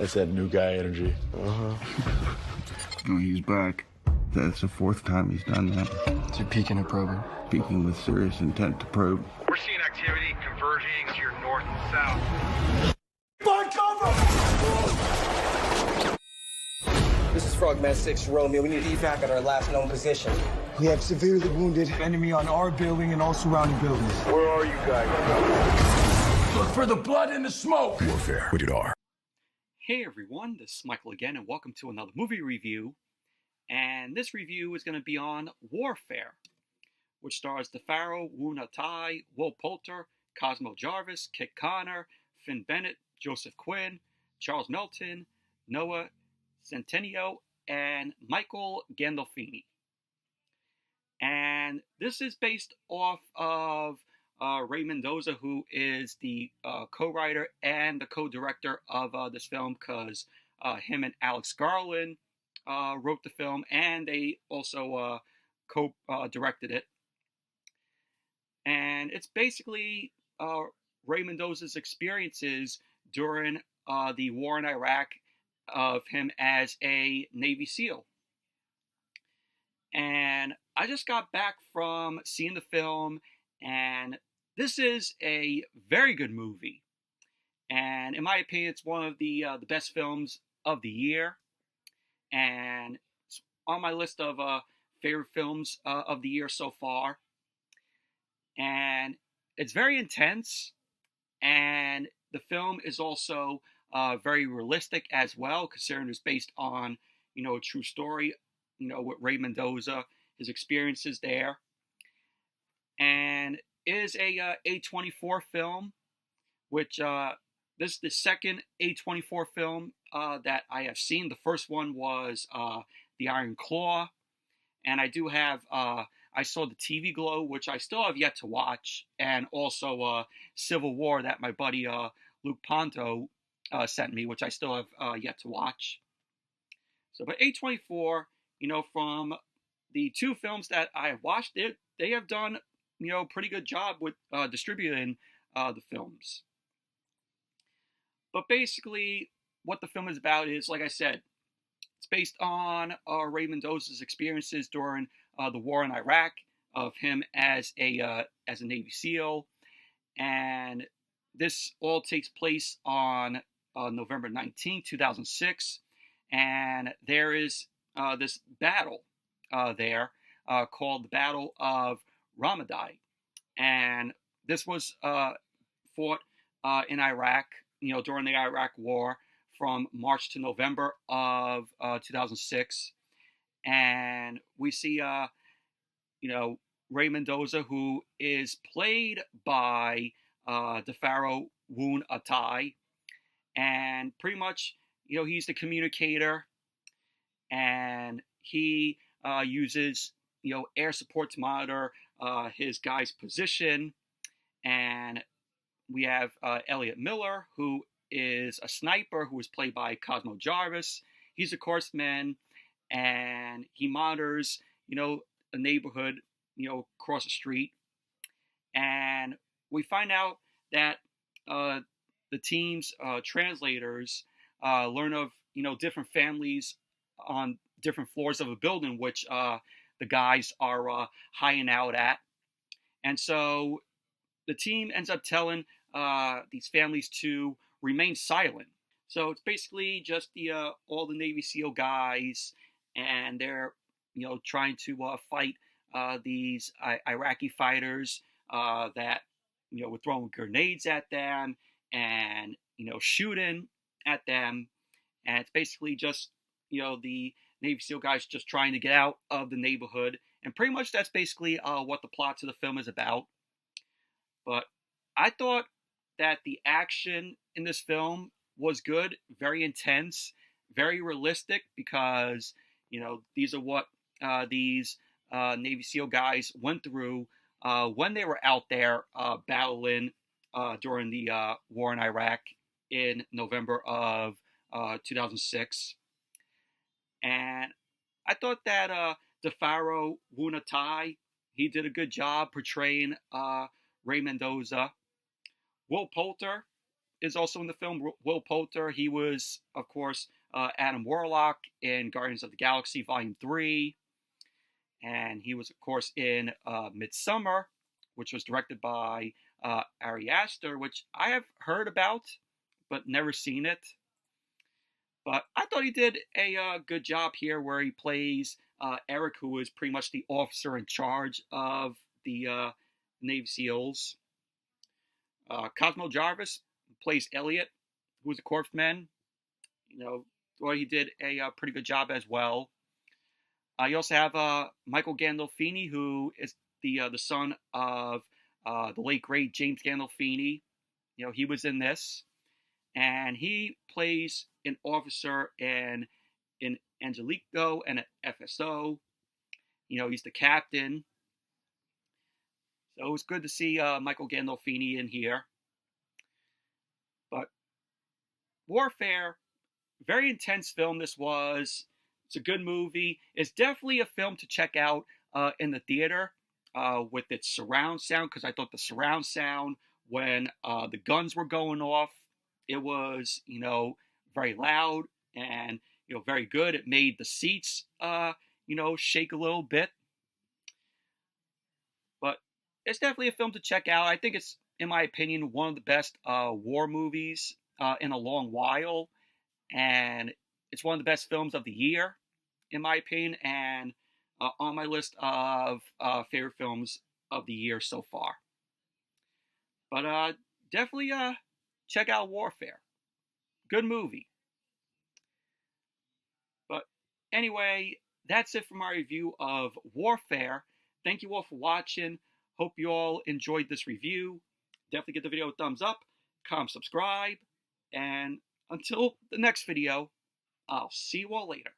That's that new guy energy. Oh, he's back. That's the fourth time he's done that. So you're peeking or probing? Peeking with serious intent to probe. We're seeing activity converging to your north and south. Find cover! This is Frogman 6 Romeo. We need evac at our last known position. We have severely wounded enemy on our building and all surrounding buildings. Where are you guys? Look for the blood and the smoke! Warfare. Rated R. Hey everyone, this is Michael again, and welcome to another movie review. And this review is going to be on Warfare, which stars D'Pharaoh Woon-A-Tai, Will Poulter, Cosmo Jarvis, Kit Connor, Finn Bennett, Joseph Quinn, Charles Melton, Noah Centineo, and Michael Gandolfini. And this is based off of Ray Mendoza, who is the co-writer and the co-director of this film, because him and Alex Garland wrote the film, and they also co-directed it. And it's basically Ray Mendoza's experiences during the war in Iraq, of him as a Navy SEAL. And I just got back from seeing the film, and this is a very good movie. And in my opinion, it's one of the best films of the year. And it's on my list of favorite films of the year so far. And it's very intense. And the film is also very realistic as well, considering it's based on, a true story, with Ray Mendoza, his experiences there. And it is a A24 film, which this is the second A24 film that I have seen. The first one was The Iron Claw, and I do have I saw the TV Glow, which I still have yet to watch, and also Civil War that my buddy Luke Ponto sent me, which I still have yet to watch. So, but A24, from the two films that I have watched, they have done, pretty good job with distributing the films. But basically, what the film is about is, like I said, it's based on Ray Mendoza's experiences during the war in Iraq, of him as a Navy SEAL, and this all takes place on November 19, 2006, and there is this battle there called the Battle of Ramadi, and this was fought in Iraq, during the Iraq War from March to November of 2006, and we see Ray Mendoza, who is played by D'Pharaoh Woon-A-Tai, and pretty much, he's the communicator, and he uses, air support to monitor his guy's position. And we have Elliot Miller, who is a sniper, who is played by Cosmo Jarvis. He's a corpsman, and he monitors, a neighborhood, across the street. And we find out that the team's translators learn of, different families on different floors of a building, which the guys are hiding out at. And so the team ends up telling these families to remain silent. So it's basically just all the Navy SEAL guys, and they're trying to fight these Iraqi fighters that were throwing grenades at them and shooting at them. And it's basically just the Navy SEAL guys just trying to get out of the neighborhood, and pretty much that's basically what the plot to the film is about. But I thought that the action in this film was good, very intense, very realistic, because these are what these Navy SEAL guys went through when they were out there battling during the war in Iraq in November of 2006. And I thought that D'Pharaoh Woon-A-Tai, he did a good job portraying Ray Mendoza. Will Poulter is also in the film. Will Poulter, he was, of course, Adam Warlock in Guardians of the Galaxy Volume 3. And he was, of course, in Midsummer, which was directed by Ari Aster, which I have heard about, but never seen it. But I thought he did a good job here, where he plays Eric, who is pretty much the officer in charge of the Navy SEALs. Cosmo Jarvis plays Elliot, who is a corpsman. Thought he did a pretty good job as well. You also have Michael Gandolfini, who is the son of the late great James Gandolfini. He was in this, and he plays an officer in Angelico and an FSO. He's the captain. So it was good to see Michael Gandolfini in here. But Warfare, very intense film this was. It's a good movie. It's definitely a film to check out in the theater with its surround sound, because I thought the surround sound when the guns were going off, it was, very loud and, very good. It made the seats, shake a little bit. But it's definitely a film to check out. I think it's, in my opinion, one of the best war movies in a long while. And it's one of the best films of the year, in my opinion, and on my list of favorite films of the year so far. But definitely check out Warfare. Good movie. But anyway, that's it for my review of Warfare. Thank you all for watching. Hope you all enjoyed this review. Definitely give the video a thumbs up, comment, subscribe, and until the next video, I'll see you all later.